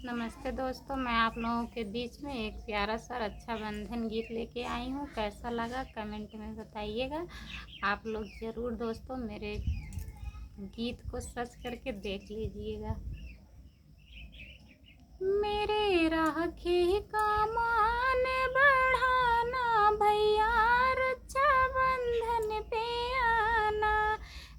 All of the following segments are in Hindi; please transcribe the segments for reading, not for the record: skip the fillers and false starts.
नमस्ते दोस्तों, मैं आप लोगों के बीच में एक प्यारा सा रक्षाबंधन गीत लेके आई हूँ। कैसा लगा कमेंट में बताइएगा। आप लोग ज़रूर दोस्तों मेरे गीत को सर्च करके देख लीजिएगा। मेरे राखी का मान बढ़ाना भैया, रक्षाबंधन पे आना।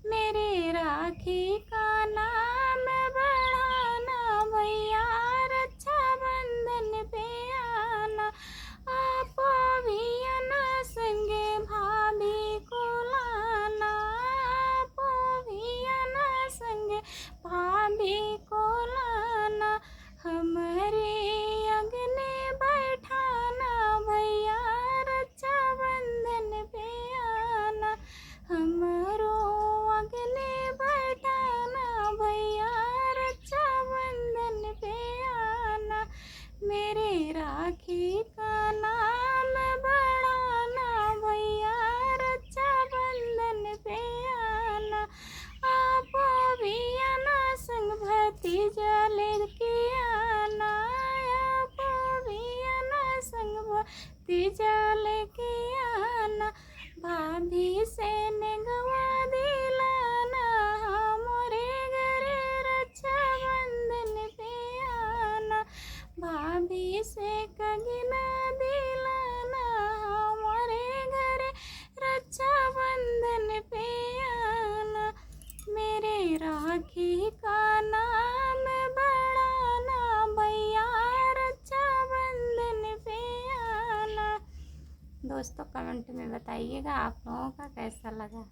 मेरे राखी का नाम बढ़ाना भैया, रक्षाबंधन पे आना। आप भी आना संगे भाभी को लाना। आप भी आना संगे भाभी को लाना। हमारे अगने बैठाना भैया, रक्षाबंधन पे आना। हमारो अगने बैठाना भैया, रक्षाबंधन पे आना। मेरे राखी का नाम बढ़ाना भैया, रक्षाबंधन पे आना। आप भी आना संग भतीजा लेके आना। आप भी आना संग भतीजा लेके आना। भाभी से नेगवा दिलाना, हमारे घरे रक्षाबंधन पे आना। भाभी से कंगना दिलाना, हमारे घरे रक्षाबंधन पे आना। मेरे राखी का नाम बढ़ाना भैया, रक्षाबंधन पे आना। दोस्तों कमेंट में बताइएगा आप लोगों का कैसा लगा।